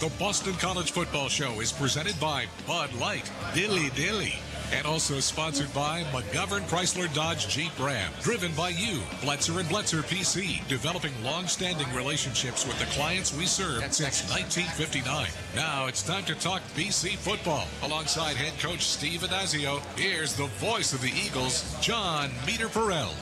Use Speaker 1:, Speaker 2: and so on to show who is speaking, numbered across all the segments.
Speaker 1: The Boston College Football Show is presented by Bud Light, Dilly Dilly, and also sponsored by McGovern Chrysler Dodge Jeep Ram. Driven by you, Bletzer & Bletzer PC, developing long-standing relationships with the clients we serve since 1959. Now it's time to talk BC football. Alongside head coach Steve Addazio, here's the voice of the Eagles, John Meter-Perrell.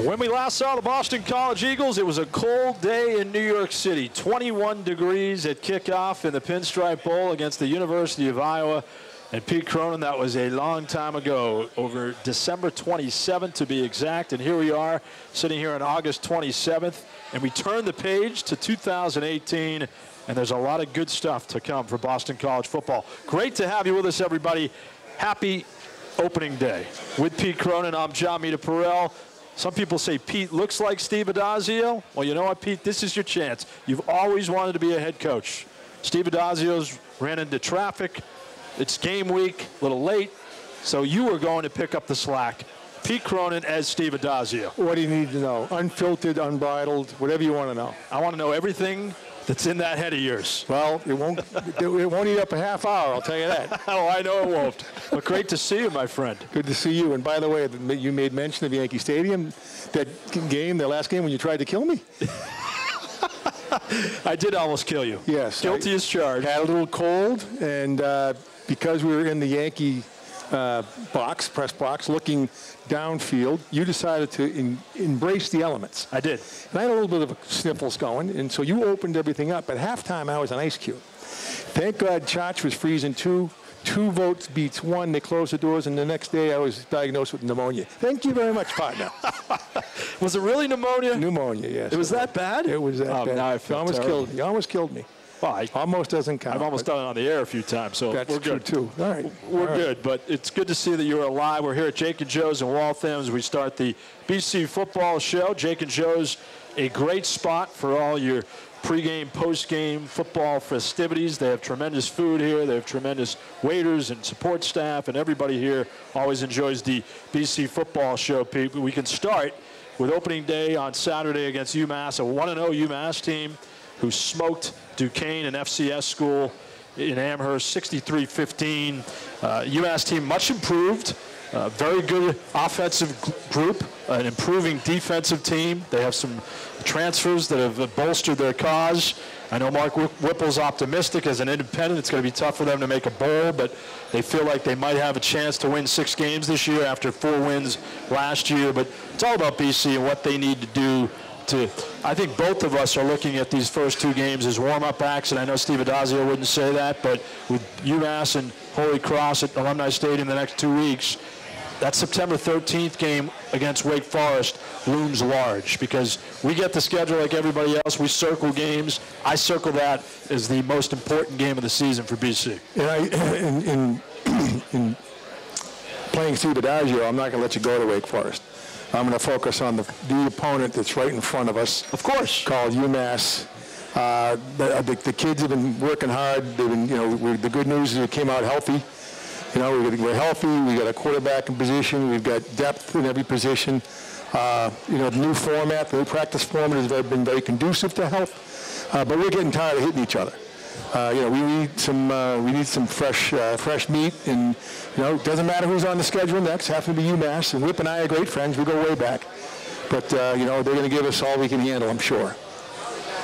Speaker 2: When we last saw the Boston College Eagles, it was a cold day in New York City. 21 degrees at kickoff in the Pinstripe Bowl against the University of Iowa. And Pete Cronin, that was a long time ago, over December 27th to be exact. And here we are, sitting here on August 27th. And we turn the page to 2018, and there's a lot of good stuff to come for Boston College football. Great to have you with us, everybody. Happy opening day. With Pete Cronin, I'm John Meter-Perrell. Some people say Pete looks like Steve Addazio. Well, you know what, Pete? This is your chance. You've always wanted to be a head coach. Steve Addazio's ran into traffic. It's game week, a little late, so you are going to pick up the slack. Pete Cronin as Steve Addazio.
Speaker 3: What do you need to know? Unfiltered, unbridled, whatever you want to know.
Speaker 2: I want to know everything that's in that head of yours.
Speaker 3: Well, it won't eat up a half hour, I'll tell you that.
Speaker 2: Oh, I know it won't. But great to see you, my friend.
Speaker 3: Good to see you. And by the way, you made mention of Yankee Stadium, that game, the last game when you tried to kill me.
Speaker 2: I did almost kill you.
Speaker 3: Yes.
Speaker 2: Guilty as charged.
Speaker 3: Had a little cold, and because we were in the Yankee press box, looking downfield, you decided to embrace the elements.
Speaker 2: I did.
Speaker 3: And I had a little bit of sniffles going, and so you opened everything up. At halftime, I was an ice cube. Thank God Chach was freezing too. 2 votes beats 1. They closed the doors, and the next day I was diagnosed with pneumonia. Thank you very much, partner.
Speaker 2: Was it really pneumonia?
Speaker 3: Pneumonia, yes.
Speaker 2: It was that bad?
Speaker 3: It was that bad.
Speaker 2: Now I feel terrible.
Speaker 3: You almost killed me.
Speaker 2: Well,
Speaker 3: almost doesn't count.
Speaker 2: I've almost done it on the air a few times, so
Speaker 3: that's
Speaker 2: we're good.
Speaker 3: True, too. All right.
Speaker 2: We're good, but it's good to see that you're alive. We're here at Jake and Joe's in Waltham as we start the BC football show. Jake and Joe's, a great spot for all your pregame, postgame football festivities. They have tremendous food here. They have tremendous waiters and support staff, and everybody here always enjoys the BC football show. Pete, we can start with opening day on Saturday against UMass, a 1-0 UMass team who smoked Duquesne, an FCS school in Amherst, 63-15. UMass team much improved. Very good offensive group, an improving defensive team. They have some transfers that have bolstered their cause. I know Mark Whipple's optimistic as an independent. It's going to be tough for them to make a bowl, but they feel like they might have a chance to win 6 games this year after 4 wins last year. But it's all about BC and what they need to do to, I think both of us are looking at these first 2 games as warm-up acts, and I know Steve Addazio wouldn't say that, but with UMass and Holy Cross at Alumni Stadium the next 2 weeks, that September 13th game against Wake Forest looms large because we get the schedule like everybody else. We circle games. I circle that as the most important game of the season for BC.
Speaker 3: And in playing Steve Addazio, I'm not going to let you go to Wake Forest. I'm going to focus on the opponent that's right in front of us.
Speaker 2: Of course.
Speaker 3: Called UMass. The kids have been working hard. They've been, the good news is we came out healthy. We're healthy. We got a quarterback in position. We've got depth in every position. The new format, the new practice format has been very conducive to health. But we're getting tired of hitting each other. We need some fresh meat, and it doesn't matter who's on the schedule next. Have to be UMass, and Whip and I are great friends. We go way back, but they're going to give us all we can handle, I'm sure.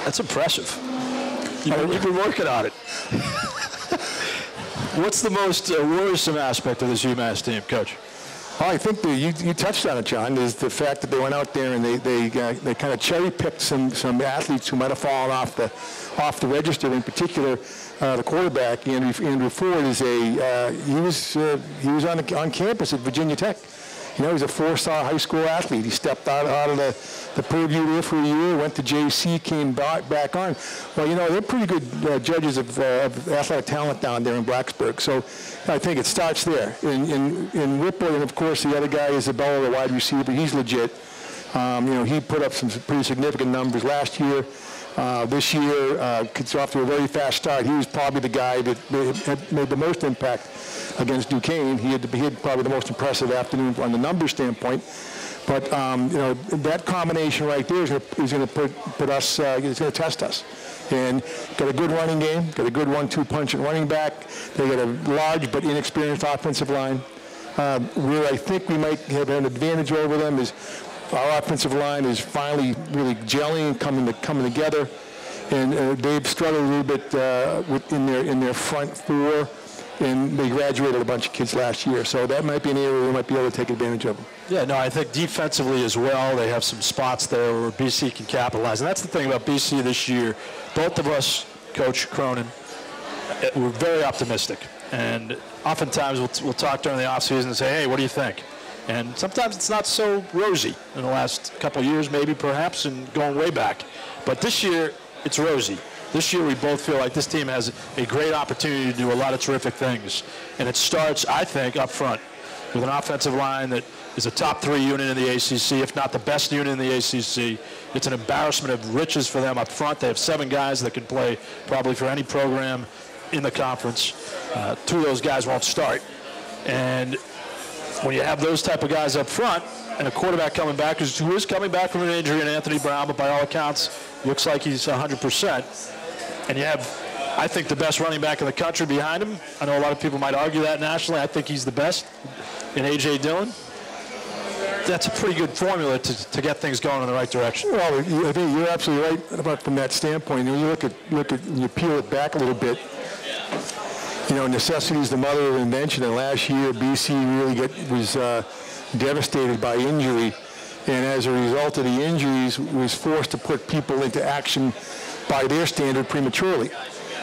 Speaker 2: That's impressive. You've been working on it. What's the most worrisome aspect of this UMass team, Coach?
Speaker 3: Oh, I think you touched on it, John, is the fact that they went out there and they kind of cherry-picked some athletes who might have fallen off the register. In particular, the quarterback, Andrew Ford, he was on campus at Virginia Tech. He's a 4-star high school athlete. He stepped out of the purview there for a year, went to JC, came back on. Well, they're pretty good judges of athletic talent down there in Blacksburg. So I think it starts there. In Whipple, and of course the other guy is Isabella, the wide receiver. He's legit. He put up some pretty significant numbers last year. This year, gets off to a very fast start. He was probably the guy that made the most impact against Duquesne. He had probably the most impressive afternoon on the numbers standpoint. But that combination right there is going to put us. It's going to test us. And got a good running game, got a good 1-2 punch at running back. They got a large but inexperienced offensive line. Where I think we might have an advantage over them is our offensive line is finally really gelling, coming together. And they've struggled a little bit in their front four, and they graduated a bunch of kids last year. So that might be an area we might be able to take advantage of them.
Speaker 2: Yeah, no, I think defensively as well, they have some spots there where BC can capitalize. And that's the thing about BC this year. Both of us, Coach Cronin, we're very optimistic. And oftentimes we'll talk during the offseason and say, hey, what do you think? And sometimes it's not so rosy in the last couple of years, maybe perhaps, and going way back. But this year, it's rosy. This year, we both feel like this team has a great opportunity to do a lot of terrific things. And it starts, I think, up front with an offensive line that is a top 3 unit in the ACC, if not the best unit in the ACC. It's an embarrassment of riches for them up front. They have 7 guys that can play probably for any program in the conference. 2 of those guys won't start. And when you have those type of guys up front and a quarterback coming back who is coming back from an injury in Anthony Brown, but by all accounts looks like he's 100%. And you have, I think, the best running back in the country behind him. I know a lot of people might argue that nationally. I think he's the best in A.J. Dillon. That's a pretty good formula to get things going in the right direction.
Speaker 3: Well, I think you're absolutely right about from that standpoint. When you look at you peel it back a little bit, you know, necessity is the mother of invention. And last year, BC really was devastated by injury, and as a result of the injuries, was forced to put people into action by their standard prematurely.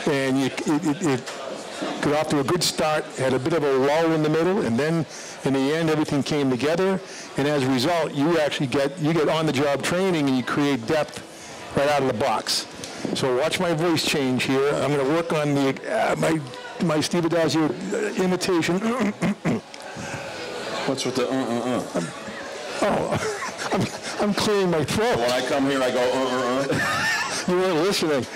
Speaker 3: And it got off to a good start, had a bit of a lull in the middle, and then in the end, everything came together. And as a result, you actually get on-the-job training, and you create depth right out of the box. So watch my voice change here. I'm going to work on my Steve Addazio imitation.
Speaker 4: What's with the
Speaker 3: I'm clearing my throat.
Speaker 4: When I come here, I go
Speaker 3: You weren't listening.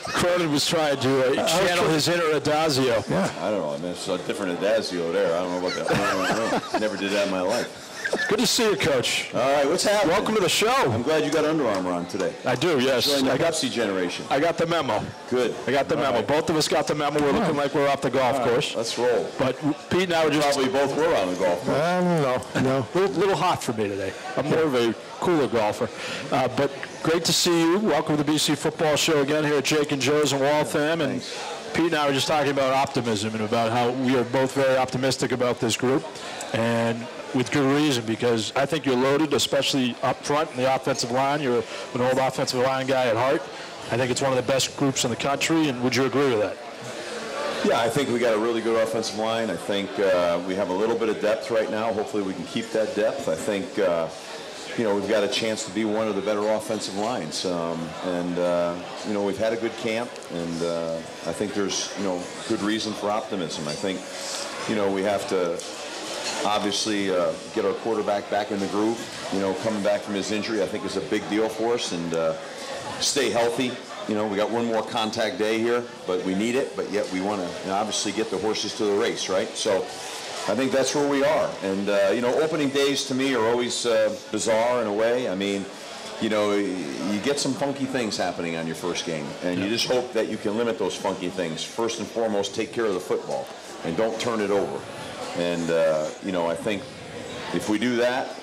Speaker 2: Cronin was trying to channel his inner Addazio.
Speaker 3: Yeah.
Speaker 4: I don't know. I mean, it's a different Addazio there. I don't know about that. Never did that in my life.
Speaker 2: It's good to see you, Coach.
Speaker 4: All right, what's happening?
Speaker 2: Welcome to the show.
Speaker 4: I'm glad you got Under Armour on today.
Speaker 2: I do, yes.
Speaker 4: I got Pepsi generation.
Speaker 2: I got the memo.
Speaker 4: Good.
Speaker 2: I got the memo.
Speaker 4: Right.
Speaker 2: Both of us got the memo. We're looking like we're off the golf course.
Speaker 4: Let's roll.
Speaker 2: But Pete and I were just...
Speaker 4: Probably both were on the golf course.
Speaker 3: No.
Speaker 2: A little hot for me today. I'm more of a cooler golfer. But great to see you. Welcome to the BC Football Show again here at Jake and Joe's in Waltham. And Pete and I were just talking about optimism and about how we are both very optimistic about this group. And with good reason, because I think you're loaded, especially up front in the offensive line. You're an old offensive line guy at heart. I think it's one of the best groups in the country, and would you agree with that?
Speaker 4: Yeah, I think we got a really good offensive line. I think we have a little bit of depth right now. Hopefully we can keep that depth. I think, we've got a chance to be one of the better offensive lines. We've had a good camp, and I think there's, good reason for optimism. I think, we have to obviously get our quarterback back in the groove. Coming back from his injury, I think is a big deal for us, and stay healthy. We got one more contact day here, but we need it, but yet we want to obviously get the horses to the race, right? So I think that's where we are. And, opening days to me are always bizarre in a way. I mean, you get some funky things happening on your first game, and you just hope that you can limit those funky things. First and foremost, take care of the football, and don't turn it over. And, I think if we do that,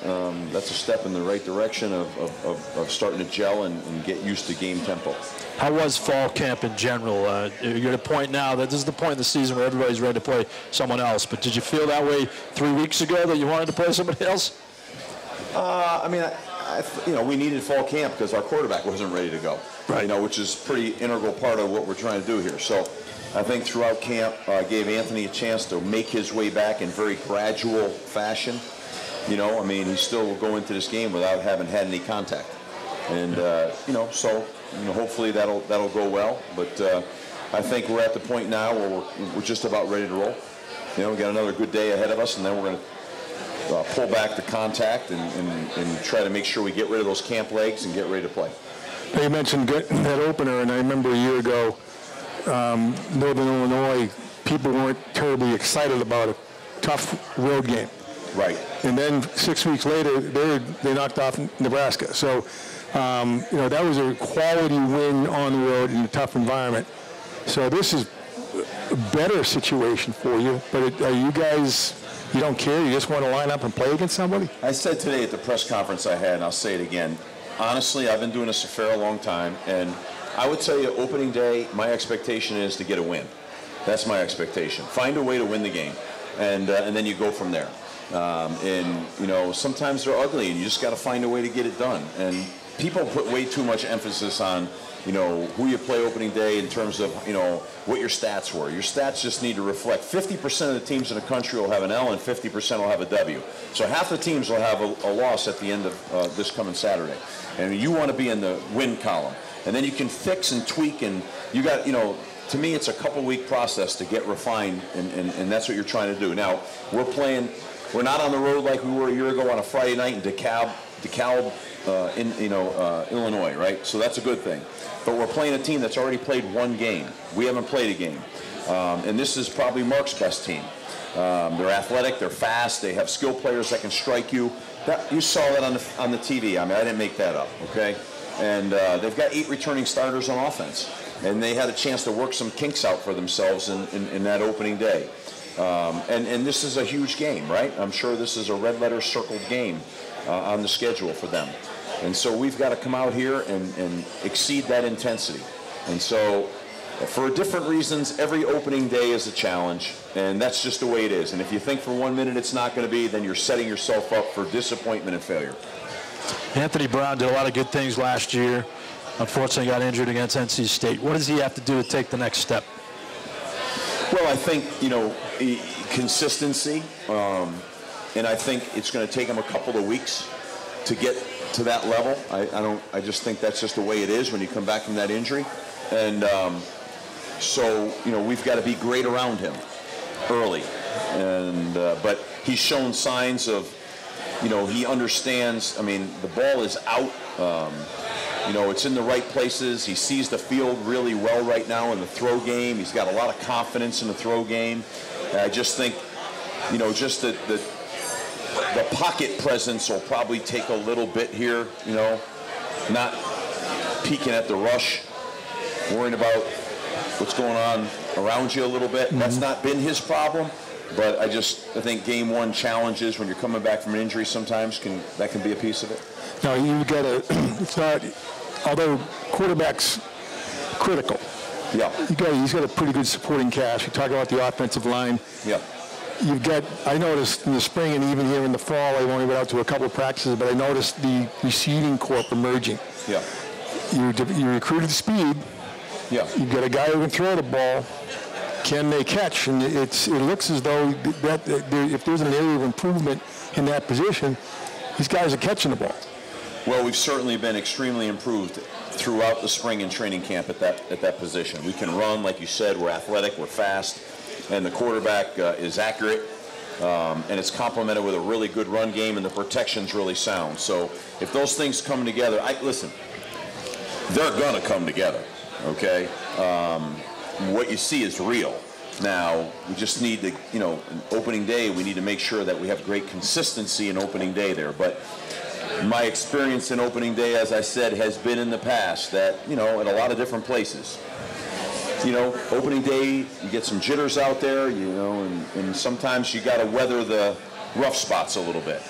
Speaker 4: that's a step in the right direction of starting to gel and get used to game tempo.
Speaker 2: How was fall camp in general? You're at a point now that this is the point in the season where everybody's ready to play someone else. But did you feel that way 3 weeks ago that you wanted to play somebody else?
Speaker 4: We needed fall camp because our quarterback wasn't ready to go.
Speaker 2: Right.
Speaker 4: Which is pretty integral part of what we're trying to do here. So I think throughout camp gave Anthony a chance to make his way back in very gradual fashion. He still will go into this game without having had any contact. And, hopefully that'll go well. But I think we're at the point now where we're just about ready to roll. We got another good day ahead of us, and then we're going to pull back the contact and try to make sure we get rid of those camp legs and get ready to play.
Speaker 3: You mentioned that opener, and I remember a year ago, Northern Illinois, people weren't terribly excited about a tough road game.
Speaker 4: Right.
Speaker 3: And then 6 weeks later, they knocked off Nebraska. So That was a quality win on the road in a tough environment. So this is a better situation for you. But are you guys, you don't care? You just want to line up and play against somebody?
Speaker 4: I said today at the press conference I had, and I'll say it again, honestly, I've been doing this a fair long time, and I would tell you opening day, my expectation is to get a win. That's my expectation. Find a way to win the game, and then you go from there. Sometimes they're ugly, and you just got to find a way to get it done. And people put way too much emphasis on, who you play opening day in terms of, what your stats were. Your stats just need to reflect 50% of the teams in the country will have an L and 50% will have a W. So half the teams will have a loss at the end of this coming Saturday. And you want to be in the win column. And then you can fix and tweak, and you got, to me, it's a couple-week process to get refined, and that's what you're trying to do. Now, we're not on the road like we were a year ago on a Friday night in DeKalb, Illinois, right? So that's a good thing. But we're playing a team that's already played one game. We haven't played a game. And this is probably Mark's best team. They're athletic, they're fast, they have skill players that can strike you. You saw that on the TV. I didn't make that up, okay? And they've got 8 returning starters on offense. And they had a chance to work some kinks out for themselves in that opening day. And this is a huge game, right? I'm sure this is a red letter circled game on the schedule for them. And so we've got to come out here and exceed that intensity. And so for different reasons, every opening day is a challenge, and that's just the way it is. And if you think for 1 minute it's not going to be, then you're setting yourself up for disappointment and failure.
Speaker 2: Anthony Brown did a lot of good things last year. Unfortunately, got injured against NC State. What does he have to do to take the next step?
Speaker 4: Well, I think, consistency, and I think it's going to take him a couple of weeks to get to that level. I just think that's just the way it is when you come back from that injury. And so, we've got to be great around him early. And but he's shown signs of, he understands. The ball is out. It's in the right places. He sees the field really well right now in the throw game. He's got a lot of confidence in the throw game. And I just think, just the pocket presence will probably take a little bit here, not peeking at the rush, worrying about what's going on around you a little bit. Mm-hmm. That's not been his problem. But I think game one challenges when you're coming back from an injury sometimes can be a piece of it.
Speaker 3: No, you've got to, it's not, although quarterback's critical.
Speaker 4: Yeah.
Speaker 3: He's got a pretty good supporting cast. We talk about the offensive line.
Speaker 4: Yeah.
Speaker 3: You've got, I noticed in the spring and even here in the fall, I only went out to a couple of practices, but I noticed the receiving corps emerging.
Speaker 4: Yeah.
Speaker 3: You recruited speed.
Speaker 4: Yeah.
Speaker 3: You've got a guy who can throw the ball. Can they catch? And it looks as though if there's an area of improvement in that position, these guys are catching the ball.
Speaker 4: Well, we've certainly been extremely improved throughout the spring and training camp at that position. We can run, like you said. We're athletic. We're fast. And the quarterback is accurate. And it's complemented with a really good run game, and the protection's really sound. So if those things come together, listen, they're going to come together, okay? What you see is real. Now, we just need to, in opening day, we need to make sure that we have great consistency in opening day there. But my experience in opening day, as I said, has been in the past that, at a lot of different places. Opening day, you get some jitters out there, and sometimes you got to weather the rough spots a little bit,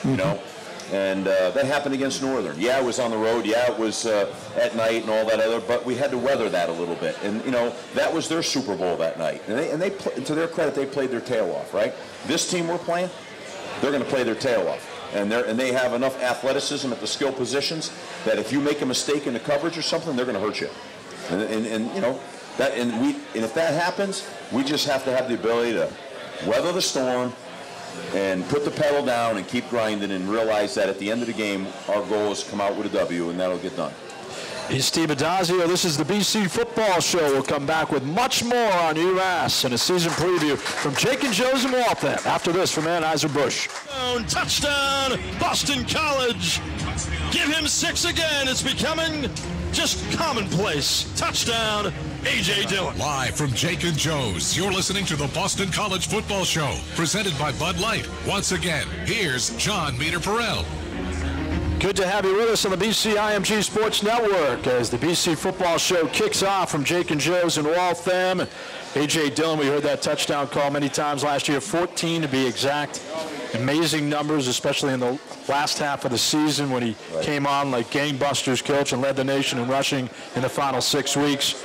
Speaker 4: And that happened against Northern. Yeah, it was on the road. Yeah, it was at night and all that other. But we had to weather that a little bit. And that was their Super Bowl that night. And they to their credit, they played their tail off. Right. This team we're playing, they're going to play their tail off. And they have enough athleticism at the skill positions that if you make a mistake in the coverage or something, they're going to hurt you. And if that happens, we just have to have the ability to weather the storm and put the pedal down and keep grinding and realize that at the end of the game, our goal is to come out with a W, and that'll get done.
Speaker 2: He's Steve Addazio. This is the BC Football Show. We'll come back with much more on UMass and a season preview from Jake and Joe's in Waltham. After this from Anheuser-Busch.
Speaker 5: Touchdown, Boston College. Give him 6 again. It's becoming just commonplace. Touchdown, A.J. Dillon.
Speaker 1: Live from Jake and Joe's, you're listening to the Boston College Football Show, presented by Bud Light. Once again, here's John Meter-Perrell.
Speaker 2: Good to have you with us on the BC IMG Sports Network as the BC Football Show kicks off from Jake and Joe's in Waltham. A.J. Dillon, we heard that touchdown call many times last year, 14 to be exact. Amazing numbers, especially in the last half of the season when he came on like gangbusters coach and led the nation in rushing in the final 6 weeks.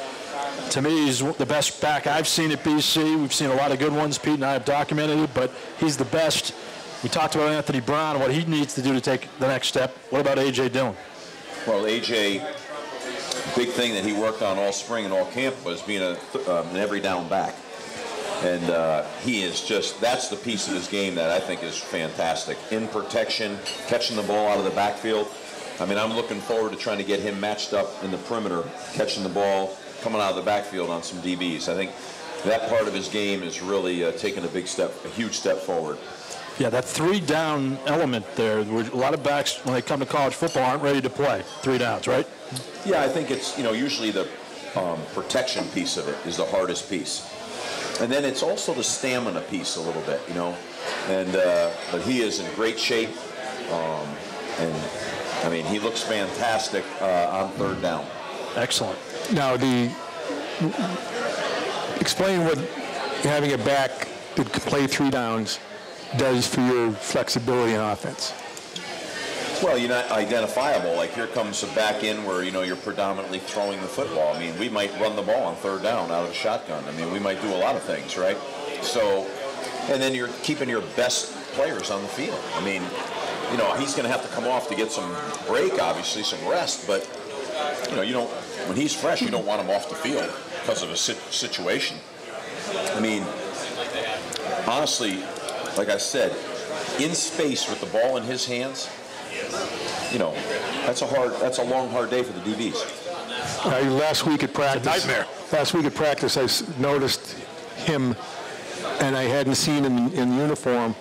Speaker 2: To me, he's the best back I've seen at BC. We've seen a lot of good ones. Pete and I have documented it, but he's the best. We talked about Anthony Brown and what he needs to do to take the next step. What about A.J. Dillon?
Speaker 4: Well, A.J., big thing that he worked on all spring and all camp was being an every down back. And he is just, that's the piece of his game that I think is fantastic. In protection, catching the ball out of the backfield. I mean, I'm looking forward to trying to get him matched up in the perimeter, catching the ball, coming out of the backfield on some DBs. I think that part of his game is really taking a huge step forward.
Speaker 2: Yeah, that 3-down element there, a lot of backs, when they come to college football, aren't ready to play 3 downs, right?
Speaker 4: Yeah, I think it's, usually the protection piece of it is the hardest piece. And then it's also the stamina piece a little bit, And, but he is in great shape. And, I mean, he looks fantastic on 3rd down.
Speaker 2: Excellent.
Speaker 3: Now, explain what having a back that can play 3 downs does for your flexibility in offense.
Speaker 4: Well, you're not identifiable. Like, here comes a back in where, you're predominantly throwing the football. I mean, we might run the ball on 3rd down out of a shotgun. I mean, we might do a lot of things, right? So, and then you're keeping your best players on the field. I mean, he's going to have to come off to get some break, obviously, some rest. But, you don't, when he's fresh, you don't want him off the field because of a situation. I mean, honestly, like I said, in space with the ball in his hands, that's a long, hard day for the DBs.
Speaker 3: Last week at practice,
Speaker 2: it's a nightmare.
Speaker 3: Last week at practice, I noticed him, and I hadn't seen him in uniform,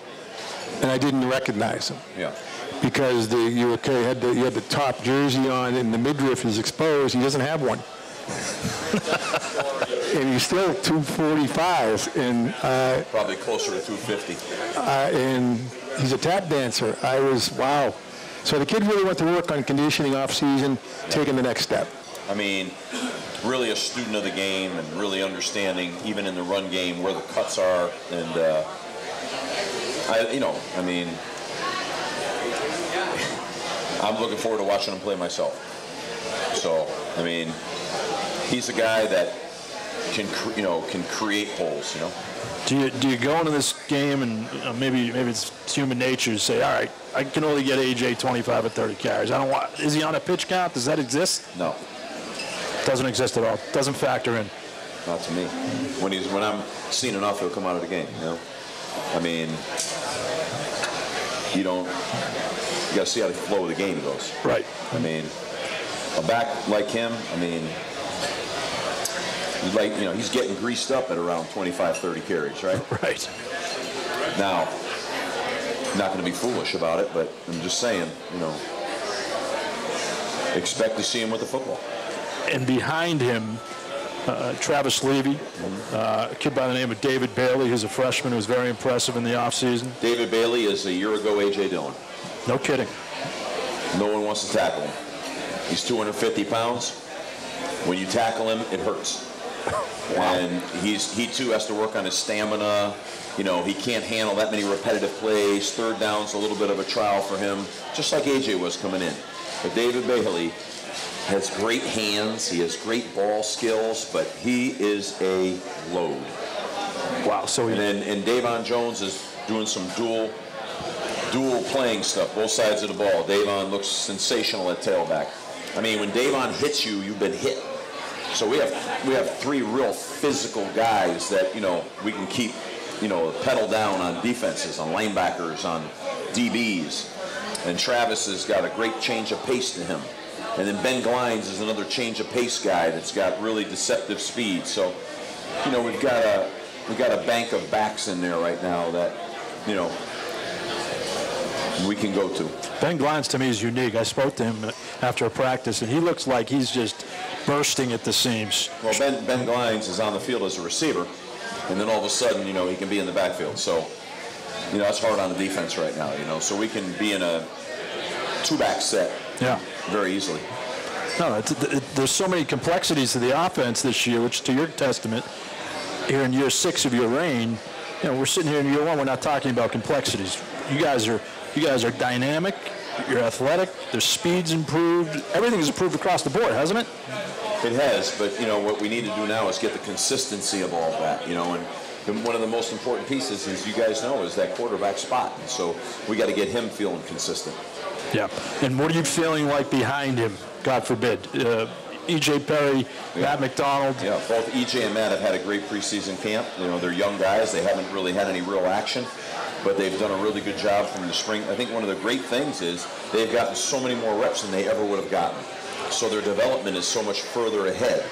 Speaker 3: and I didn't recognize him.
Speaker 4: Yeah.
Speaker 3: Because you had the top jersey on, and the midriff is exposed. He doesn't have one. And he's still 245, and
Speaker 4: probably closer to 250.
Speaker 3: And he's a tap dancer. Wow. So the kid really went to work on conditioning off season, taking the next step.
Speaker 4: I mean, really a student of the game and really understanding, even in the run game, where the cuts are. And I'm looking forward to watching him play myself. So, I mean, he's a guy that can create holes,
Speaker 2: Do you go into this game and maybe it's human nature to say, all right, I can only get A.J. 25 or 30 carries. Is he on a pitch count? Does that exist?
Speaker 4: No.
Speaker 2: Doesn't exist at all. Doesn't factor in.
Speaker 4: Not to me. When I'm seeing enough, he'll come out of the game, I mean, you got to see how the flow of the game goes.
Speaker 2: Right.
Speaker 4: I mean, a back like him, he's getting greased up at around 25, 30 carries, right?
Speaker 2: Right.
Speaker 4: Now, I'm not going to be foolish about it, but I'm just saying, expect to see him with the football.
Speaker 2: And behind him, Travis Levy, a kid by the name of David Bailey, who's a freshman who was very impressive in the offseason.
Speaker 4: David Bailey is a year ago A.J. Dillon.
Speaker 2: No kidding.
Speaker 4: No one wants to tackle him. He's 250 pounds. When you tackle him, it hurts. Wow. And he too has to work on his stamina. He can't handle that many repetitive plays. 3rd down's a little bit of a trial for him, just like A.J. was coming in. But David Bailey has great hands. He has great ball skills, but he is a load.
Speaker 2: Wow.
Speaker 4: And Davon Jones is doing some dual playing stuff, both sides of the ball. Davon looks sensational at tailback. I mean, when Davon hits you, you've been hit. So we have 3 real physical guys that we can keep pedal down on defenses, on linebackers, on DBs. And Travis has got a great change of pace to him. And then Ben Glines is another change of pace guy that's got really deceptive speed. So, we've got a bank of backs in there right now that, we can go to.
Speaker 2: Ben Glines to me is unique. I spoke to him after a practice, and he looks like he's just bursting at the seams.
Speaker 4: Well, Ben Glines is on the field as a receiver, and then all of a sudden, he can be in the backfield. So, that's hard on the defense right now, So we can be in a two-back set very easily.
Speaker 2: No, there's so many complexities to the offense this year, which to your testament, here in year 6 of your reign, we're sitting here in year 1, we're not talking about complexities. You guys are dynamic, you're athletic, their speed's improved, everything's improved across the board, hasn't it?
Speaker 4: It has, but what we need to do now is get the consistency of all of that, and one of the most important pieces, as you guys know, is that quarterback spot. And so we got to get him feeling consistent.
Speaker 2: Yeah. And what are you feeling like behind him, God forbid? E.J. Perry, Matt McDonald.
Speaker 4: Yeah, both E.J. and Matt have had a great preseason camp. They're young guys. They haven't really had any real action, but they've done a really good job from the spring. I think one of the great things is they've gotten so many more reps than they ever would have gotten. So their development is so much further ahead.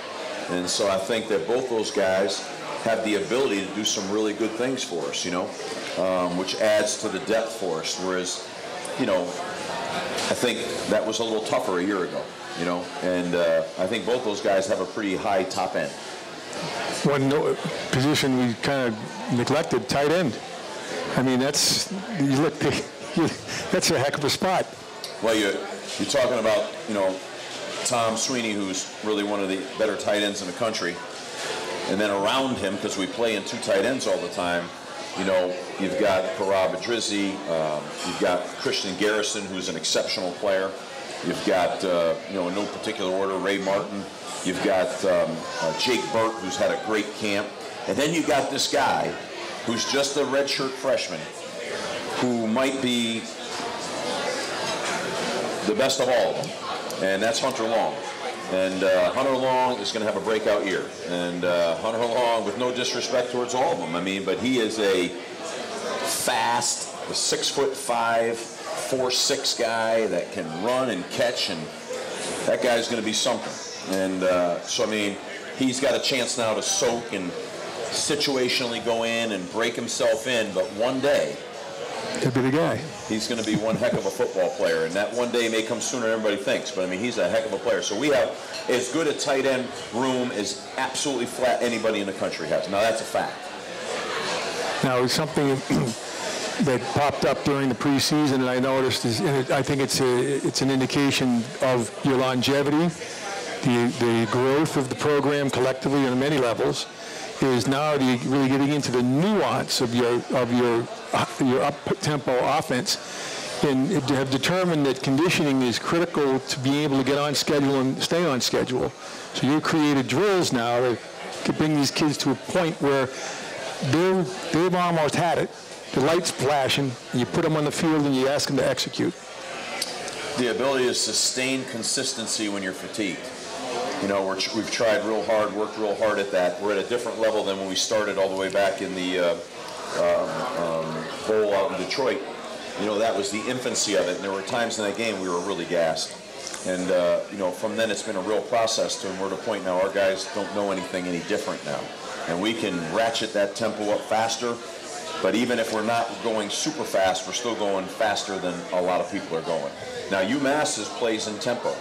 Speaker 4: And so I think that both those guys have the ability to do some really good things for us, which adds to the depth for us. Whereas, I think that was a little tougher a year ago, and I think both those guys have a pretty high top end.
Speaker 3: One position we kind of neglected, tight end. I mean, that's a heck of a spot.
Speaker 4: Well, you're talking about, Tom Sweeney, who's really one of the better tight ends in the country. And then around him, because we play in 2 tight ends all the time, you've got Parab Adrizzi, you've got Christian Garrison, who's an exceptional player. You've got, in no particular order, Ray Martin. You've got Jake Burt, who's had a great camp. And then you've got this guy who's just a redshirt freshman who might be the best of all of them, and that's Hunter Long. And Hunter Long is going to have a breakout year. And Hunter Long, with no disrespect towards all of them, but he is a fast, 6'5", 4'6" guy that can run and catch, and that guy's going to be something. And he's got a chance now to soak and situationally go in and break himself in, but one day,
Speaker 3: he'll be the guy.
Speaker 4: He's going to be one heck of a football player, and that one day may come sooner than everybody thinks, but he's a heck of a player. So we have as good a tight end room as absolutely flat anybody in the country has. Now, that's a fact.
Speaker 3: Now, something that popped up during the preseason, and I noticed, I think it's an indication of your longevity, the growth of the program collectively on many levels, is now really getting into the nuance of your up-tempo offense, and have determined that conditioning is critical to being able to get on schedule and stay on schedule. So you created drills now to bring these kids to a point where they've almost had it. The light's flashing, and you put them on the field and you ask them to execute.
Speaker 4: The ability to sustain consistency when you're fatigued. We've tried real hard, worked real hard at that. We're at a different level than when we started all the way back in the bowl out in Detroit. That was the infancy of it, and there were times in that game we were really gassed. And, from then it's been a real process and we're at a point now our guys don't know anything any different now. And we can ratchet that tempo up faster, but even if we're not going super fast, we're still going faster than a lot of people are going. Now, UMass plays in tempo.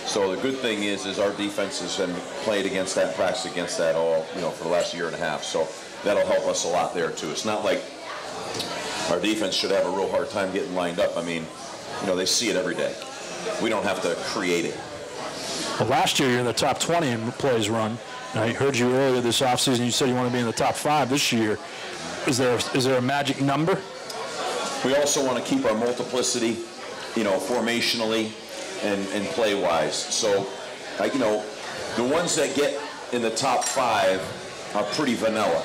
Speaker 4: So the good thing is our defense has been played against that, practiced against that all, for the last year and a half. So that'll help us a lot there too. It's not like our defense should have a real hard time getting lined up. They see it every day. We don't have to create it.
Speaker 2: Well, last year you're in the top 20 in plays run. I heard you earlier this offseason. You said you want to be in the top 5 this year. Is there a magic number?
Speaker 4: We also want to keep our multiplicity, formationally and play-wise. So, the ones that get in the top 5 are pretty vanilla.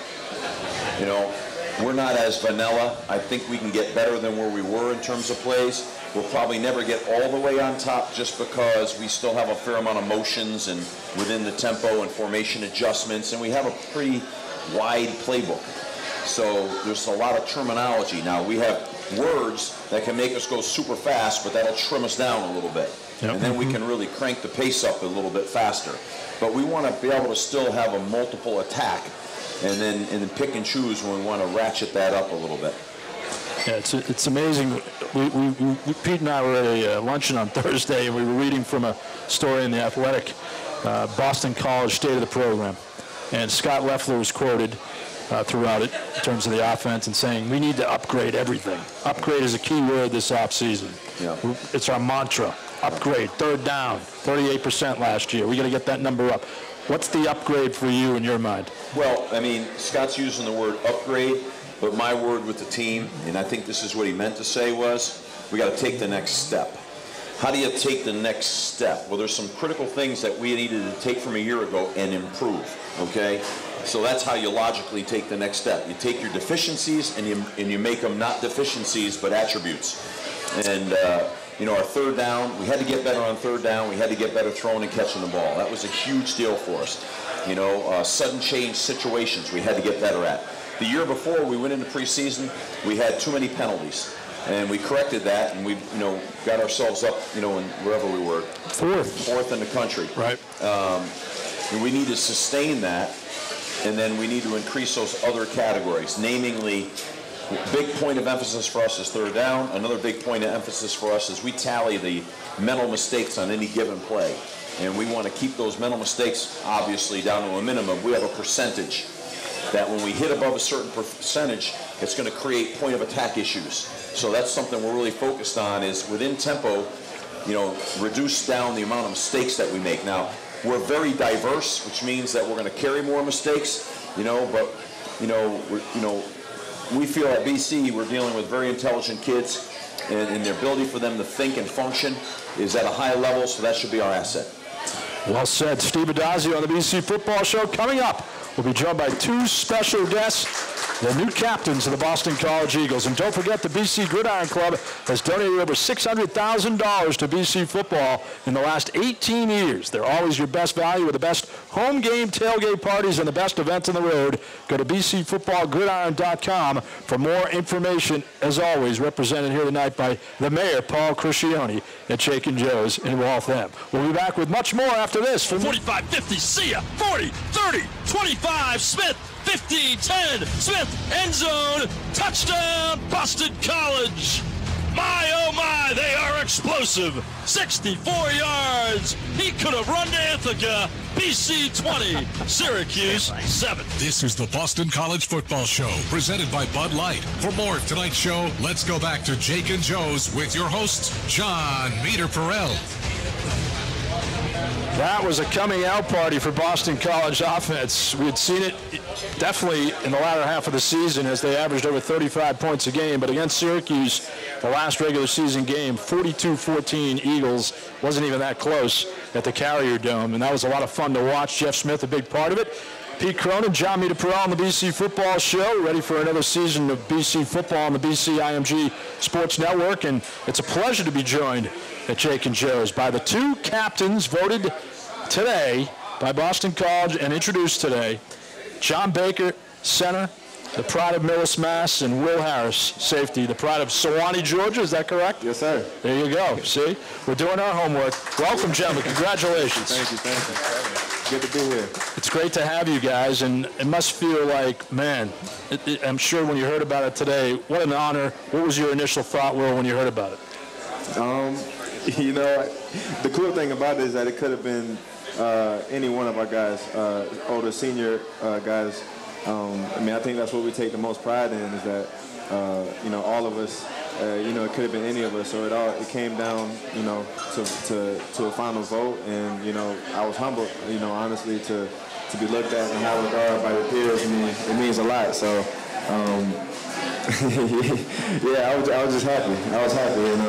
Speaker 4: We're not as vanilla. I think we can get better than where we were in terms of plays. We'll probably never get all the way on top just because we still have a fair amount of motions and within the tempo and formation adjustments, and we have a pretty wide playbook. So there's a lot of terminology. Now, we have words that can make us go super fast, but that'll trim us down a little bit. Yep. And then we can really crank the pace up a little bit faster. But we want to be able to still have a multiple attack and then pick and choose when we want to ratchet that up a little bit.
Speaker 2: Yeah, it's amazing. Pete and I were at a luncheon on Thursday, and we were reading from a story in The Athletic, Boston College State of the Program. And Scott Loeffler was quoted, throughout it in terms of the offense and saying we need to upgrade everything. Upgrade is a key word this offseason.
Speaker 4: Yeah.
Speaker 2: It's our mantra. Upgrade. Third down, 38% last year. We got to get that number up. What's the upgrade for you in your mind?
Speaker 4: Well, I mean, Scott's using the word upgrade, but my word with the team, and I think this is what he meant to say, was we got to take the next step. How do you take the next step? Well, there's some critical things that we needed to take from a year ago and improve, okay? So that's how you logically take the next step. You take your deficiencies and you make them not deficiencies but attributes. And you know, our third down, we had to get better on third down. We had to get better throwing and catching the ball. That was a huge deal for us. You know, sudden change situations we had to get better at. The year before we went into preseason, we had too many penalties. And we corrected that, and we, you know, got ourselves up, you know, in wherever we were. Fourth in the country.
Speaker 2: Right.
Speaker 4: And we need to sustain that, and then we need to increase those other categories, namely, big point of emphasis for us is third down. Another big point of emphasis for us is we tally the mental mistakes on any given play. And we want to keep those mental mistakes, obviously, down to a minimum. We have a percentage that when we hit above a certain percentage, it's going to create point of attack issues. So that's something we're really focused on, is within tempo, you know, reduce down the amount of mistakes that we make. Now, we're very diverse, which means that we're going to carry more mistakes, you know, but, you know, we feel at BC we're dealing with very intelligent kids, and the ability for them to think and function is at a high level, so that should be our asset.
Speaker 2: Well said. Steve Addazio on the BC Football Show. Coming up, we'll be joined by two special guests, the new captains of the Boston College Eagles. And don't forget, the BC Gridiron Club has donated over $600,000 to BC football in the last 18 years. They're always your best value with the best home game tailgate parties and the best events on the road. Go to bcfootballgridiron.com for more information. As always, represented here tonight by the mayor, Paul Criscione, at Jake and Joe's in Waltham. We'll be back with much more after this.
Speaker 5: 45-50, see ya. 40, 30, 25, Smith. 50, 10, Smith, end zone, touchdown, Boston College. My, oh my, they are explosive. 64 yards. He could have run to Ithaca. BC 20, Syracuse 7.
Speaker 1: This is the Boston College Football Show, presented by Bud Light. For more of tonight's show, let's go back to Jake and Joe's with your hosts, John Meter-Perel.
Speaker 2: That was a coming out party for Boston College offense. We had seen it definitely in the latter half of the season as they averaged over 35 points a game. But against Syracuse, the last regular season game, 42-14 Eagles. Wasn't even that close at the Carrier Dome. And that was a lot of fun to watch. Jeff Smith, a big part of it. Pete Cronin, John Meter-Perel on the BC Football Show, ready for another season of BC football on the BC IMG Sports Network. And it's a pleasure to be joined at Jake and Joe's by the two captains voted today by Boston College and introduced today. John Baker, center, the pride of Millis, Mass, and Will Harris, safety, the pride of Sewanee, Georgia. Is that correct?
Speaker 6: Yes, sir.
Speaker 2: There you go. See? We're doing our homework. Welcome, gentlemen. Congratulations.
Speaker 6: Thank you. Good to be here.
Speaker 2: It's great to have you guys, and it must feel like, man, I'm sure when you heard about it today, what an honor. What was your initial thought, Will, when you heard about it?
Speaker 6: You know, the cool thing about it is that it could have been any one of our guys, older senior guys. I mean, I think that's what we take the most pride in, is that, you know, all of us, you know, it could have been any of us. So it came down, you know, to a final vote. And, you know, I was humbled, you know, honestly, to be looked at and how regarded by the peers. I mean, it means a lot. So, yeah, I was just happy. I was happy, and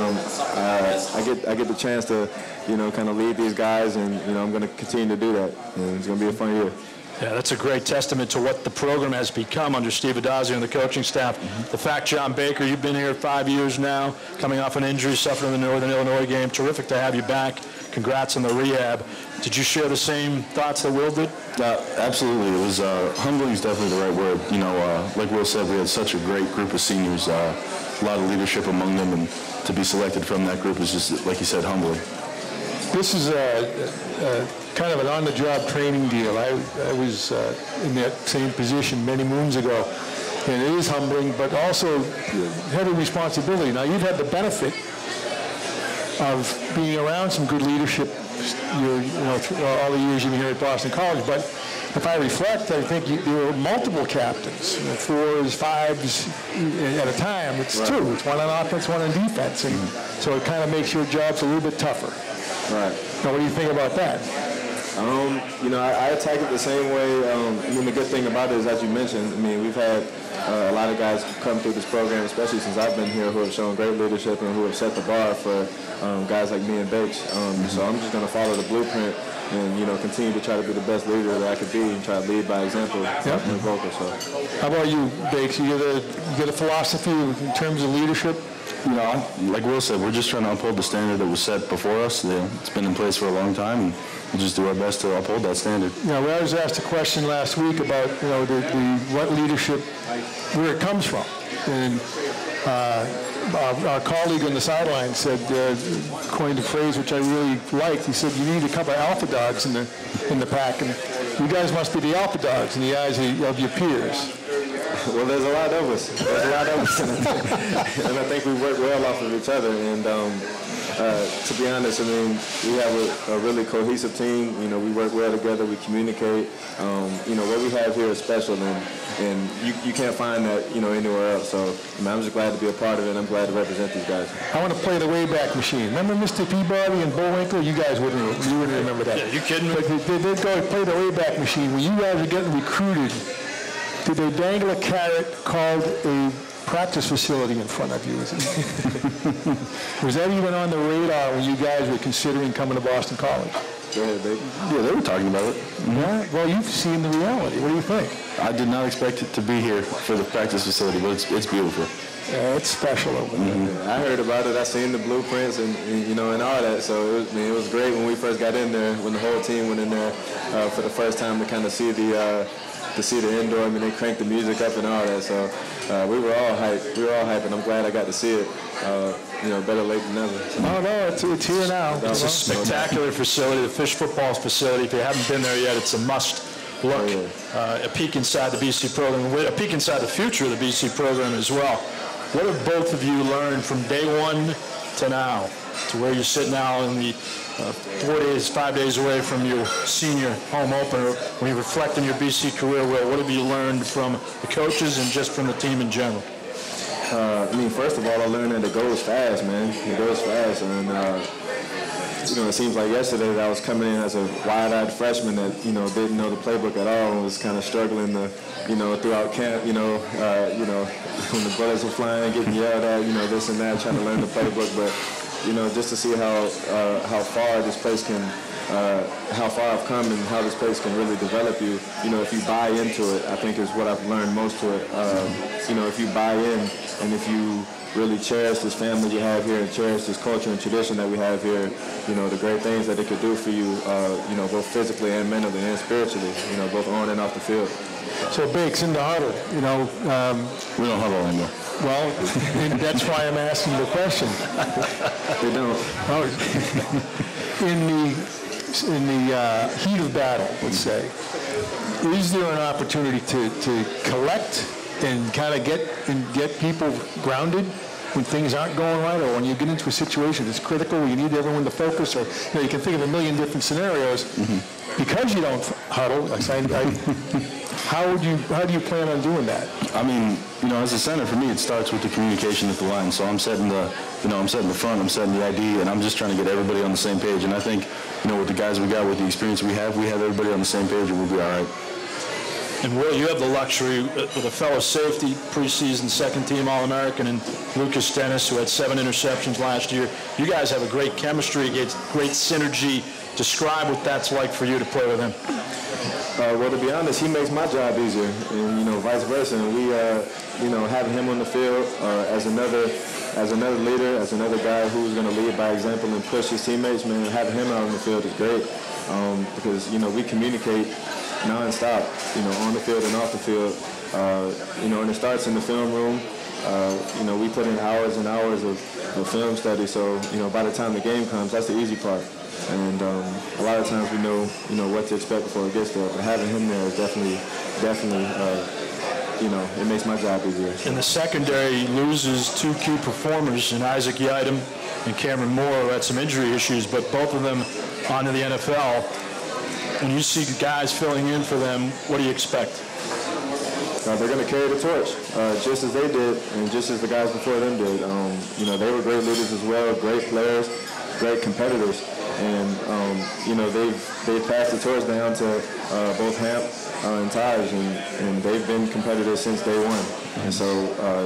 Speaker 6: I get the chance to, you know, kind of lead these guys, and you know, I'm going to continue to do that. And it's going to be a fun year.
Speaker 2: Yeah, that's a great testament to what the program has become under Steve Addazio and the coaching staff. The fact, John Baker, you've been here 5 years now, coming off an injury, suffering in the Northern Illinois game. Terrific to have you back. Congrats on the rehab. Did you share the same thoughts that Will did?
Speaker 7: Absolutely. It was humbling is definitely the right word. You know, like Will said, we had such a great group of seniors, a lot of leadership among them, and to be selected from that group is just, like you said, humbling.
Speaker 3: This is kind of an on-the-job training deal. I was in that same position many moons ago, and it is humbling, but also heavy responsibility. Now, you've had the benefit of being around some good leadership all the years you've been here at Boston College. But if I reflect, I think there were multiple captains, 4s, 5s at a time. It's right. 2. It's 1 on offense, 1 on defense. And so it kind of makes your jobs a little bit tougher.
Speaker 6: Right.
Speaker 3: Now, what do you think about that?
Speaker 6: I attack it the same way. The good thing about it is, as you mentioned, we've had a lot of guys come through this program, especially since I've been here, who have shown great leadership and who have set the bar for guys like me and Bakes. So I'm just going to follow the blueprint and, continue to try to be the best leader that I could be and try to lead by example.
Speaker 3: Yep.
Speaker 6: Vocal, so.
Speaker 3: How about you, Bakes? You get a philosophy in terms of leadership?
Speaker 7: Like Will said, we're just trying to uphold the standard that was set before us. It's been in place for a long time, and we'll just do our best to uphold that standard.
Speaker 3: I was asked a question last week about what leadership, where it comes from, and our colleague on the sideline said, coined a phrase which I really liked. He said, "You need a couple of alpha dogs in the pack, and you guys must be the alpha dogs in the eyes of your peers."
Speaker 6: Well, there's a lot of us. And I think we work well off of each other. And to be honest, we have a really cohesive team. We work well together. We communicate. What we have here is special, and you can't find that anywhere else. So I'm just glad to be a part of it. And I'm glad to represent these guys.
Speaker 3: I want to play the Wayback Machine. Remember Mr. Peabody and Bullwinkle? You guys wouldn't remember that.
Speaker 2: Yeah, you kidding me?
Speaker 3: But they'd go play the Wayback Machine. When you guys were getting recruited, did they dangle a carrot called a practice facility in front of you? Was that even on the radar when you guys were considering coming to Boston College?
Speaker 6: Go ahead, baby.
Speaker 7: Yeah, they were talking about it.
Speaker 3: Yeah? Well, you've seen the reality. What do you think?
Speaker 7: I did not expect it to be here for the practice facility, but it's beautiful.
Speaker 3: Yeah, it's special over there.
Speaker 6: I heard about it. I seen the blueprints and all that. So it was great when we first got in there, when the whole team went in there for the first time to kind of see the indoor. They cranked the music up and all that. So we were all hyped. And I'm glad I got to see it. Better late than never. So.
Speaker 3: Oh, no, it's here now.
Speaker 2: It's a spectacular facility, the Fish Football facility. If you haven't been there yet, it's a must look.
Speaker 6: Oh, yeah.
Speaker 2: A peek inside the BC program, a peek inside the future of the BC program as well. What have both of you learned from day one to now, to where you sit now in the 5 days away from your senior home opener? When you reflect on your BC career, Will, what have you learned from the coaches and just from the team in general?
Speaker 6: First of all, I learned that it goes fast, man. It goes fast. And, it seems like yesterday that I was coming in as a wide-eyed freshman that, didn't know the playbook at all and was kind of struggling to, throughout camp, when the bullets were flying, getting yelled at, this and that, trying to learn the playbook. But, just to see how far this place can, how far I've come and how this place can really develop you, if you buy into it, I think is what I've learned most to it. If you buy in and if you really cherish this family you have here and cherish this culture and tradition that we have here, the great things that it could do for you, both physically and mentally and spiritually, both on and off the field.
Speaker 3: So, Bakes, in the huddle,
Speaker 7: we don't huddle anymore.
Speaker 3: Well, and that's why I'm asking the question.
Speaker 6: They don't.
Speaker 3: In the heat of battle, let's say, is there an opportunity to collect and kind of get people grounded when things aren't going right, or when you get into a situation that's critical where you need everyone to focus, or you can think of a million different scenarios. Because you don't huddle, how do you plan on doing that?
Speaker 7: As a center, for me, it starts with the communication at the line. So I'm setting the front, I'm setting the ID, and I'm just trying to get everybody on the same page. And I think, with the guys we got, with the experience we have everybody on the same page, and we'll be all right.
Speaker 2: And Will, you have the luxury with a fellow safety, preseason second-team All-American, and Lucas Dennis, who had 7 interceptions last year. You guys have a great chemistry, great synergy. Describe what that's like for you to play with him.
Speaker 6: Well, to be honest, he makes my job easier, and vice versa. And we, having him on the field as another leader, as another guy who's going to lead by example and push his teammates, man, having him out on the field is great because we communicate nonstop, on the field and off the field, and it starts in the film room. We put in hours and hours of film study, so by the time the game comes, that's the easy part. And a lot of times we know, what to expect before it gets there. But having him there is definitely, it makes my job easier.
Speaker 2: In the secondary, he loses 2 key performers in Isaac Yiadom and Cameron Moore, who had some injury issues, but both of them onto the NFL. When you see guys filling in for them, what do you expect?
Speaker 6: They're going to carry the torch, just as they did, and just as the guys before them did. You know, they were great leaders as well, great players, great competitors, and you know, they've passed the torch down to both Hamp and Taj, and they've been competitors since day one. And so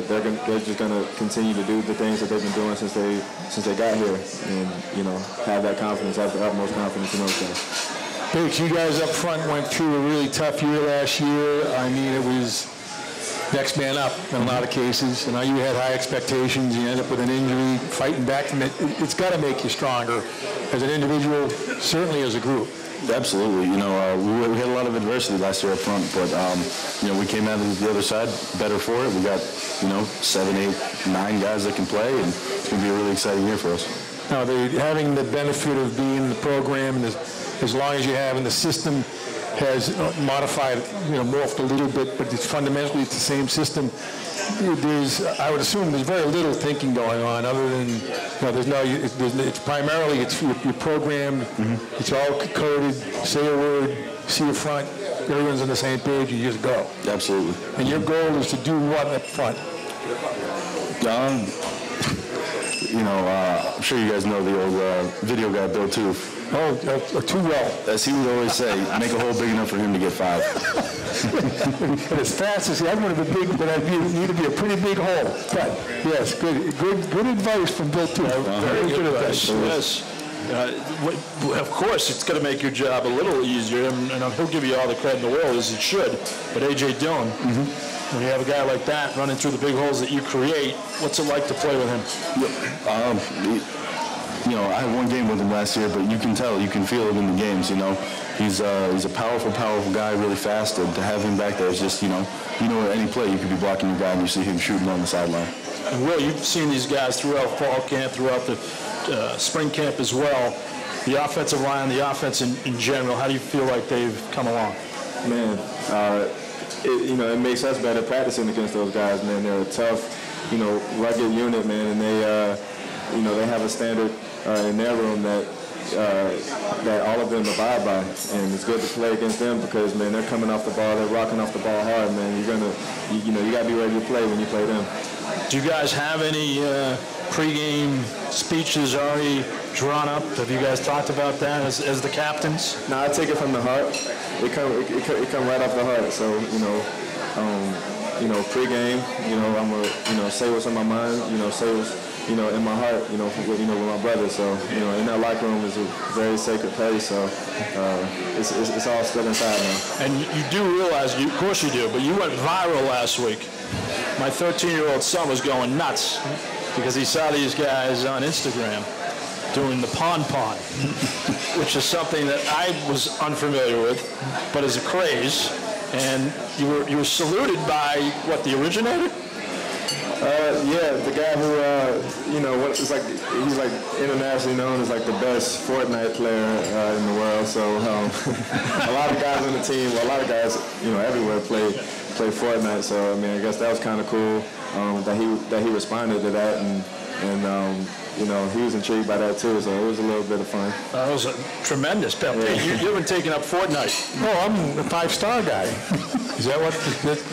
Speaker 6: they're just going to continue to do the things that they've been doing since they got here, and you know, have that confidence, have the utmost confidence in those guys.
Speaker 3: Biggs, you guys up front went through a really tough year last year. I mean, it was next man up in a lot of cases. And you had high expectations. You end up with an injury, fighting back from it. It's got to make you stronger as an individual, certainly as a group.
Speaker 7: Absolutely. You know, we had a lot of adversity last year up front, but, you know, we came out of the other side better for it. We got, you know, 7, 8, 9 guys that can play, and it's going to be a really exciting year for us.
Speaker 3: Now, having the benefit of being in the program, and as long as you have, and the system has modified, you know, morphed a little bit, but it's fundamentally it's the same system. I would assume there's very little thinking going on, other than, you know, it's primarily you're programmed. Mm-hmm. It's all coded. Say a word, see a front. Everyone's on the same page. You just go.
Speaker 7: Absolutely.
Speaker 3: And your goal is to do what up front?
Speaker 7: You know, I'm sure you guys know the old video guy, Bill Toof.
Speaker 3: Oh, too well.
Speaker 7: As he would always say, make a hole big enough for him to get 5.
Speaker 3: And as fast as I'm going to be big, but I need to be a pretty big hole. But yes, good advice from Bill Toof.
Speaker 2: Very good advice. Yes. Of course, it's going to make your job a little easier, and he'll give you all the credit in the world, as it should. But A.J. Dillon, when you have a guy like that running through the big holes that you create, what's it like to play with him?
Speaker 7: You know, I had one game with him last year, but you can tell, you can feel it in the games, you know. He's a powerful guy, really fast, and to have him back there is just, you know, at any play you could be blocking your guy and you see him shooting on the sideline.
Speaker 2: And Will, you've seen these guys throughout fall camp, throughout the spring camp as well. The offensive line, the offense in general, how do you feel like they've come along?
Speaker 6: Man, you know, it makes us better practicing against those guys, man. They're a tough, you know, rugged unit, man, and they, you know, they have a standard in their room that all of them abide by, and it's good to play against them because, man, they're coming off the ball, they're rocking off the ball hard, man. You got to be ready to play when you play them.
Speaker 2: Do you guys have any pregame speeches already drawn up? Have you guys talked about that as the captains?
Speaker 6: No, I take it from the heart. It come right off the heart. So, you know, pregame, you know, I'm gonna, you know, say what's on my mind, you know, say what's, you know, in my heart, you know, with my brother. So, you know, in that locker room is a very sacred place. So, it's all still inside now.
Speaker 2: And you do realize, of course you do, but you went viral last week. My 13-year-old son was going nuts because he saw these guys on Instagram doing the pon-pon, which is something that I was unfamiliar with, but is a craze. And you were saluted by, what, the originator?
Speaker 6: Yeah, the guy who, you know, he's like internationally known as like the best Fortnite player in the world. So a lot of guys on the team, well, a lot of guys, you know, everywhere play Fortnite. So I mean, I guess that was kind of cool that he responded to that, and you know, he was intrigued by that too. So it was a little bit of fun.
Speaker 2: That was a tremendous, Pep. Yeah. You've been taking up Fortnite.
Speaker 3: No, I'm a 5-star guy. Is that what?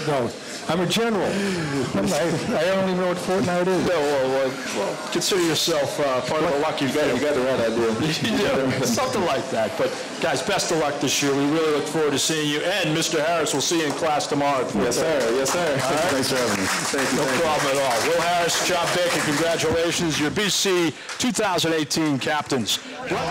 Speaker 3: No. I'm a general. I don't even know what Fortnite is.
Speaker 2: No, well, consider yourself part of the lucky family.
Speaker 6: You got the right idea.
Speaker 2: You do. Something like that. But, guys, best of luck this year. We really look forward to seeing you. And Mr. Harris, we'll see you in class tomorrow.
Speaker 6: Yes, sir. Yes, sir.
Speaker 7: All right. Thanks for having me.
Speaker 6: Thank you.
Speaker 2: No problem at all. Will Harris, John Baker, congratulations. Your BC 2018 captains.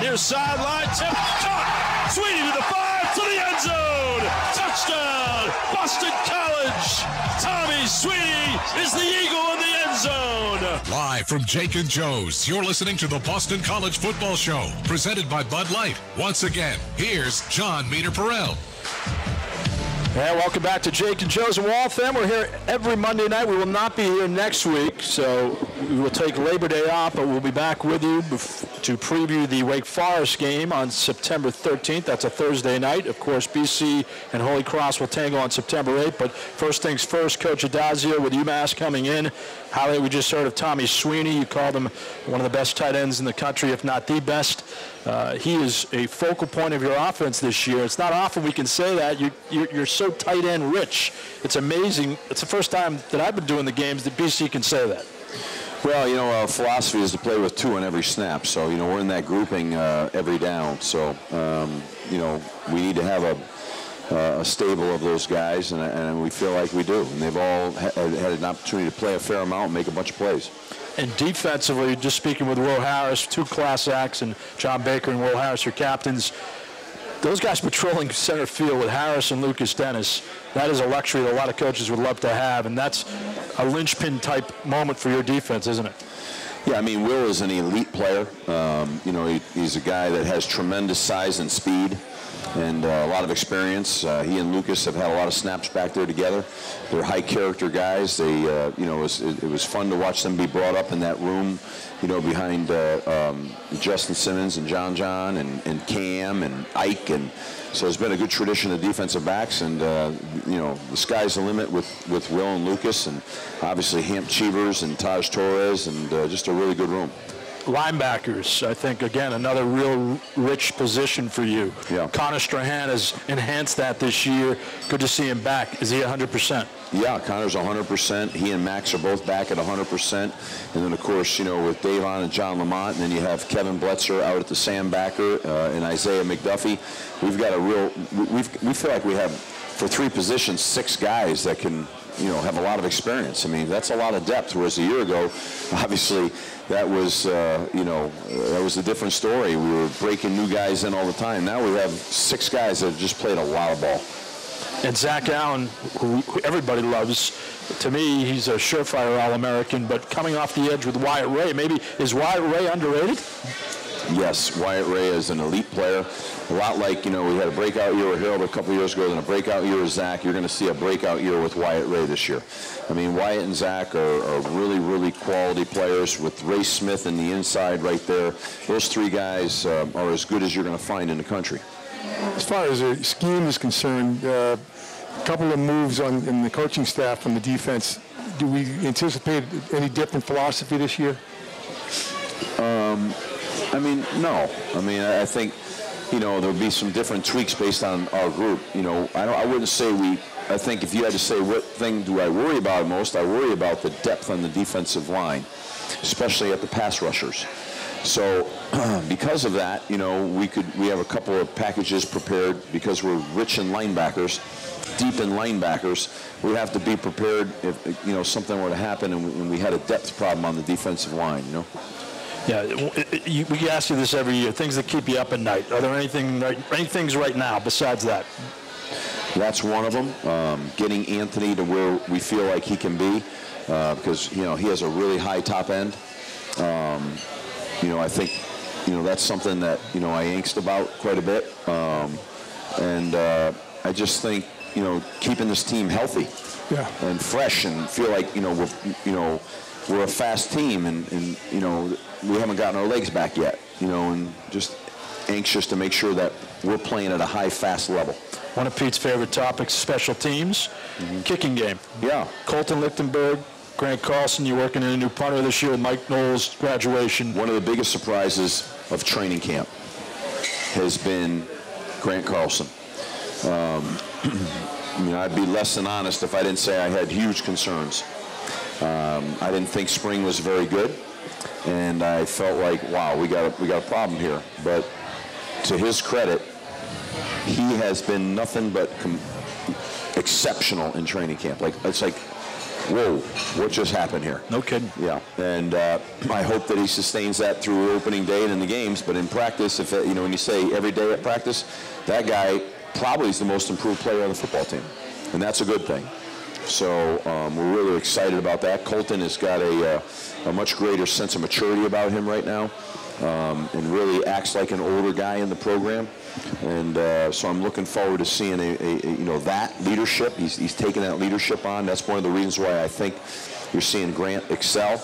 Speaker 2: Near sideline, tip, caught. Sweetie with the 5 to the end zone. Touchdown, Boston College. Tommy Sweetie is the eagle in the end zone.
Speaker 1: Live from Jake and Joe's, you're listening to the Boston College Football Show, presented by Bud Light. Once again, here's John Meter-Perrell.
Speaker 2: And welcome back to Jake and Joe's in Waltham. We're here every Monday night. We will not be here next week, so We will take Labor Day off, but we'll be back with you to preview the Wake Forest game on September 13th. That's a Thursday night. Of course, BC and Holy Cross will tango on September 8th. But first things first, Coach Addazio with UMass coming in. Highlight, we just heard of Tommy Sweeney. You called him one of the best tight ends in the country, if not the best. He is a focal point of your offense this year. It's not often we can say that. You're so tight end rich. It's amazing. It's the first time that I've been doing the games that BC can say that.
Speaker 4: Well, you know, our philosophy is to play with 2 on every snap. So, you know, we're in that grouping every down. So, you know, we need to have a stable of those guys, and we feel like we do. And they've all had an opportunity to play a fair amount and make a bunch of plays.
Speaker 2: And defensively, just speaking with Will Harris, 2 class acts, and John Baker and Will Harris are captains. Those guys patrolling center field with Harris and Lucas Dennis, that is a luxury that a lot of coaches would love to have, and that's a linchpin-type moment for your defense, isn't it?
Speaker 4: Yeah, I mean, Will is an elite player. You know, he's a guy that has tremendous size and speed and a lot of experience. He and Lucas have had a lot of snaps back there together. They're high-character guys. They, you know, it was fun to watch them be brought up in that room, you know, behind Justin Simmons and John and Cam and Ike. And so it's been a good tradition of defensive backs. And, you know, the sky's the limit with Will and Lucas, and obviously Hamp Cheevers and Taj Torres, and just a really good room.
Speaker 2: Linebackers, I think, again, another real rich position for you.
Speaker 4: Yeah.
Speaker 2: Connor Strahan has enhanced that this year. Good to see him back. Is he 100%?
Speaker 4: Yeah, Connor's 100%. He and Max are both back at 100%. And then, of course, you know, with Davon and John Lamont, and then you have Kevin Bletzer out at the Sam backer and Isaiah McDuffie. We've got a real, we feel like we have, for 3 positions, 6 guys that can, you know, have a lot of experience. I mean, that's a lot of depth, whereas a year ago, obviously, that was, you know, that was a different story. We were breaking new guys in all the time. Now we have 6 guys that have just played a lot of ball.
Speaker 2: And Zach Allen, who everybody loves, to me, he's a surefire All-American, but coming off the edge with Wyatt Ray, maybe, is Wyatt Ray underrated?
Speaker 4: Yes, Wyatt Ray is an elite player. A lot like, you know, we had a breakout year with Harold a couple years ago, then a breakout year with Zach. You're going to see a breakout year with Wyatt Ray this year. I mean, Wyatt and Zach are really, really quality players with Ray Smith in the inside right there. Those 3 guys are as good as you're going to find in the country.
Speaker 3: As far as the scheme is concerned, a couple of moves in the coaching staff on the defense. Do we anticipate any different philosophy this year?
Speaker 4: I mean, no. I mean, I think, you know, there'll be some different tweaks based on our group. You know, I wouldn't say I think if you had to say what thing do I worry about most, I worry about the depth on the defensive line, especially at the pass rushers. So because of that, you know, we have a couple of packages prepared because we're rich in linebackers, deep in linebackers. We have to be prepared if, you know, something were to happen and we had a depth problem on the defensive line, you know.
Speaker 2: Yeah, we ask you this every year, things that keep you up at night. Are there any things right now besides that?
Speaker 4: That's one of them. Getting Anthony to where we feel like he can be because, you know, he has a really high top end. You know, I think, you know, that's something that, you know, I angst about quite a bit. And I just think, you know, keeping this team healthy and fresh and feel like, you know, we're a fast team and, you know, we haven't gotten our legs back yet, you know, and just anxious to make sure that we're playing at a high, fast level.
Speaker 2: One of Pete's favorite topics, special teams, kicking game.
Speaker 4: Yeah.
Speaker 2: Colton Lichtenberg, Grant Carson, you're working in a new punter this year with Mike Knowles' graduation.
Speaker 4: One of the biggest surprises of training camp has been Grant Carson. I mean, I'd be less than honest if I didn't say I had huge concerns. I didn't think spring was very good, and I felt like, wow, we got a problem here. But to his credit, he has been nothing but exceptional in training camp. Like, it's like, whoa, what just happened here?
Speaker 2: No kidding.
Speaker 4: Yeah, and I hope that he sustains that through opening day and in the games. But in practice, if you know, when you say every day at practice, that guy probably is the most improved player on the football team, and that's a good thing. So we're really excited about that. Colton has got a much greater sense of maturity about him right now, and really acts like an older guy in the program. And so I'm looking forward to seeing you know, that leadership. He's taken that leadership on. That's one of the reasons why I think you're seeing Grant excel.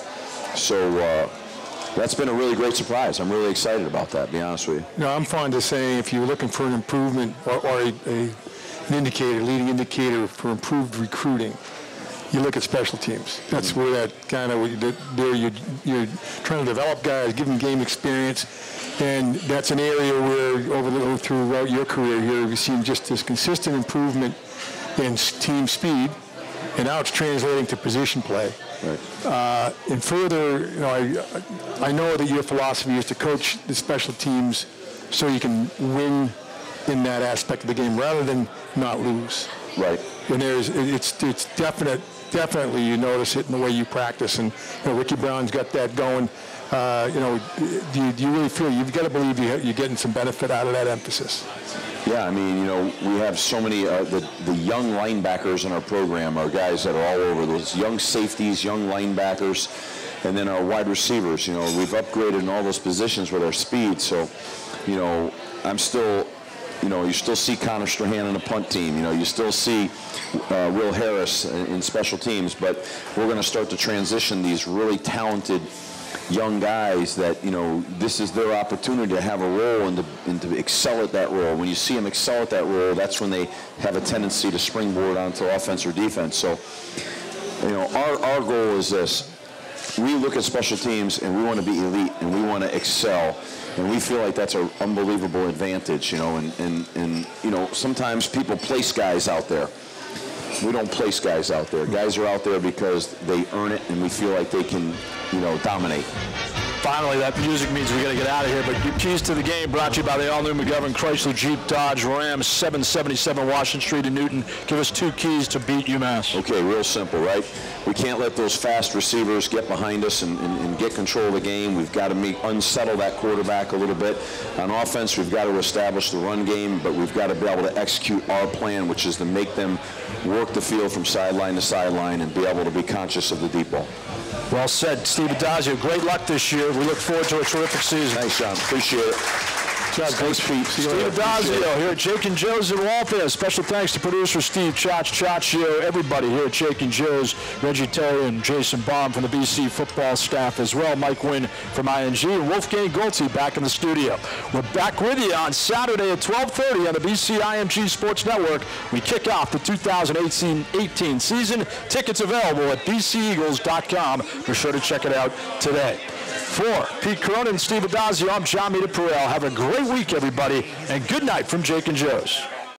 Speaker 4: So that's been a really great surprise. I'm really excited about that, to be honest with you.
Speaker 3: No, I'm fond of saying if you're looking for an improvement or an indicator, leading indicator for improved recruiting, you look at special teams. That's where that kind of, you're trying to develop guys, give them game experience, and that's an area where throughout your career here, we've seen just this consistent improvement in team speed, and now it's translating to position play.
Speaker 4: Right.
Speaker 3: And further, I know that your philosophy is to coach the special teams so you can win in that aspect of the game rather than not lose.
Speaker 4: Right.
Speaker 3: And it's definitely you notice it in the way you practice. And Ricky Brown's got that going. Do you really feel you've got to believe you're getting some benefit out of that emphasis?
Speaker 4: Yeah, I mean, we have so many, the young linebackers in our program are guys that are all over, those young safeties, young linebackers, and then our wide receivers. We've upgraded in all those positions with our speed. So, I'm still, you still see Connor Strahan in the punt team. You still see Will Harris in special teams, but we're going to start to transition these really talented young guys that, this is their opportunity to have a role and to excel at that role. When you see them excel at that role, that's when they have a tendency to springboard onto offense or defense. So, our goal is this. We look at special teams and we want to be elite and we want to excel. And we feel like that's an unbelievable advantage, and sometimes people place guys out there. We don't place guys out there. Guys are out there because they earn it, and we feel like they can, dominate.
Speaker 2: Finally, that music means we got to get out of here, but your keys to the game brought to you by the all-new McGovern Chrysler Jeep Dodge Ram, 777 Washington Street in Newton. Give us 2 keys to beat UMass.
Speaker 4: Okay, real simple, right? We can't let those fast receivers get behind us and get control of the game. We've got to unsettle that quarterback a little bit. On offense, we've got to establish the run game, but we've got to be able to execute our plan, which is to make them work the field from sideline to sideline and be able to be conscious of the deep ball.
Speaker 2: Well said. Steve Addazio, great luck this year. We look forward to a terrific season.
Speaker 4: Thanks, John. Appreciate it.
Speaker 2: Thanks, Pete. Steve Addazio here at Jake and Joe's in Waltham. Special thanks to producer Steve Chaccio, everybody here at Jake and Joe's, Reggie Terry and Jason Baum from the BC football staff as well, Mike Wynn from ING, and Wolfgang Golte back in the studio. We're back with you on Saturday at 12:30 on the BC IMG Sports Network. We kick off the 2018 season. Tickets available at bceagles.com. Be sure to check it out today. For Pete Corona and Steve Addazio, I'm John Mita Perel. Have a great week, everybody, and good night from Jake and Joe's.